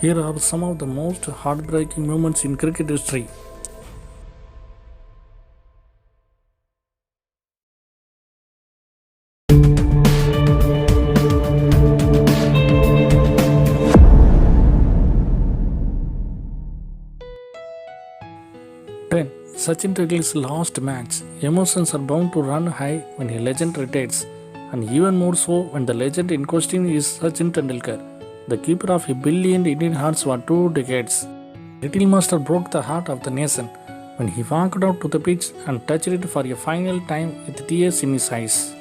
Here are some of the most heartbreaking moments in cricket history. Ten. Sachin Tendulkar's last match. Emotions are bound to run high when a legend retires, and even more so when the legend in question is Sachin Tendulkar, the keeper of a billion Indian hearts for 2 decades. Little Master broke the heart of the nation when he walked out to the pitch and touched it for a final time with tears in his eyes.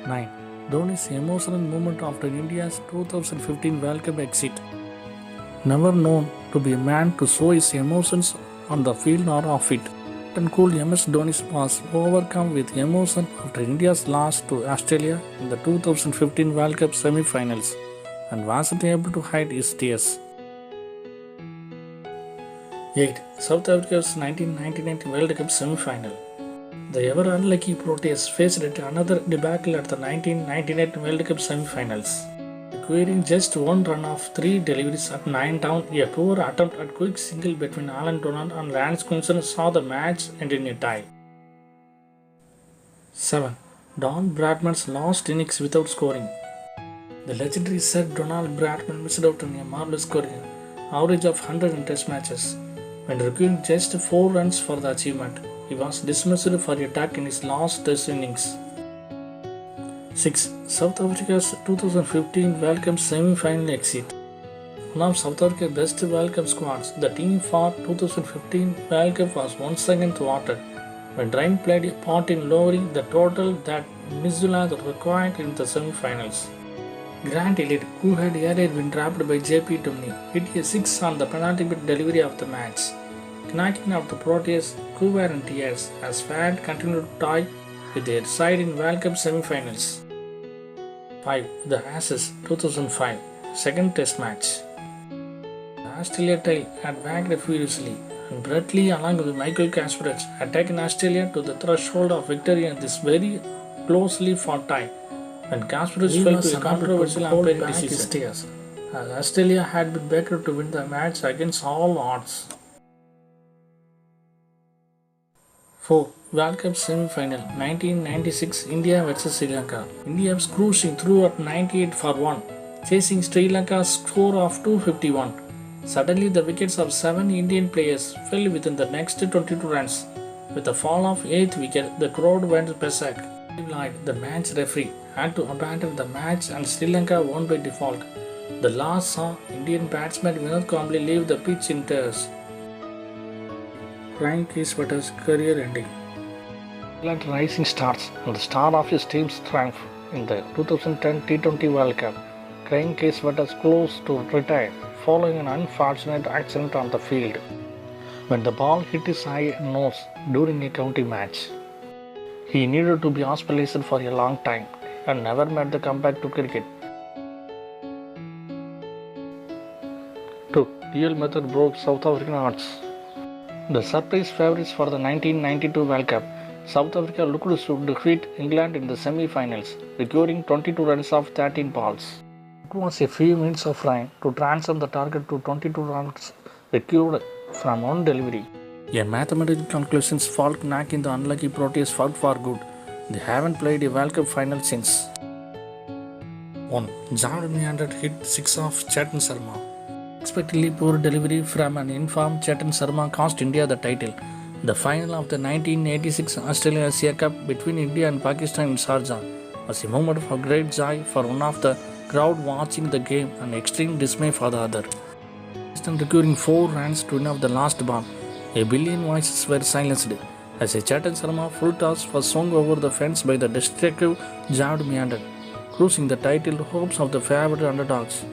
9. Dhoni's emotional moment after India's 2015 World Cup exit. Never known to be a man to show his emotions on the field or off it. Captain cool MS Dhoni was overcome with emotion after India's loss to Australia in the 2015 World Cup semi-finals and wasn't able to hide his tears. 8. South Africa's 1999 World Cup semi-final. The ever unlucky Proteas faced another debacle at the 1998 World Cup semi-finals. Requiring just one run of 3 deliveries at 9 down, a poor attempt at quick single between Alan Donald and Lance Quinson saw the match end in a tie. 7. Don Bradman's last innings without scoring. The legendary Sir Donald Bradman missed out on a marvelous career, average of 100 in test matches. When requiring just 4 runs for the achievement, he was dismissed for a duck in his last test innings. 6. South Africa's 2015 World Cup semi-final exit. One of South Africa's best World Cup squads, the team for 2015 World Cup was once again thwarted when rain played a part in lowering the total that New Zealand required in the semi-finals. Grant Elliott, who had earlier been trapped by JP Duminy, hit a 6 on the penalty bit delivery of the match, knocking out the Proteas, who were in tears as fans continued to tie with their side in World Cup semi-finals. 5. The Ashes 2005 second test match. The Australia tail had wagged furiously, and Brett Lee along with Michael Kasparov had taken Australia to the threshold of victory in this very closely fought tie when Kasparov fell to a controversial umpiring decision, as Australia had been backed to win the match against all odds. 4. World Cup semi-final 1996 India vs Sri Lanka. India was cruising through at 98 for 1, chasing Sri Lanka's score of 251. Suddenly the wickets of 7 Indian players fell within the next 22 runs. With the fall of 8th wicket, the crowd went berserk. The match referee had to abandon the match and Sri Lanka won by default. The loss saw Indian batsman Vinod Kambli leave the pitch in tears, crying Kiswata's career ending. England rising stars and the star of his team's triumph in the 2010 T20 World Cup, Craig Kiswat was close to retire following an unfortunate accident on the field when the ball hit his eye and nose during a county match. He needed to be hospitalized for a long time and never made the comeback to cricket. 2. Real method broke South African hearts. The surprise favourites for the 1992 World Cup, South Africa looked to defeat England in the semi-finals, securing 22 runs off 13 balls. It was a few minutes of rain to transform the target to 22 runs secured from one delivery. A mathematical conclusions fault knocking the unlucky Proteas out for good. They haven't played a World Cup final since. 1. Javed Meander hit 6 off Chetan Sharma. Unexpectedly poor delivery from an informed Chetan Sharma cost India the title. The final of the 1986 Australian Asia Cup between India and Pakistan in Sharjah was a moment of great joy for one of the crowd watching the game and extreme dismay for the other. Pakistan requiring 4 runs to win off the last ball, a billion voices were silenced as a Chetan Sharma full toss was swung over the fence by the destructive Javed Meander, cruising the title hopes of the favourite underdogs.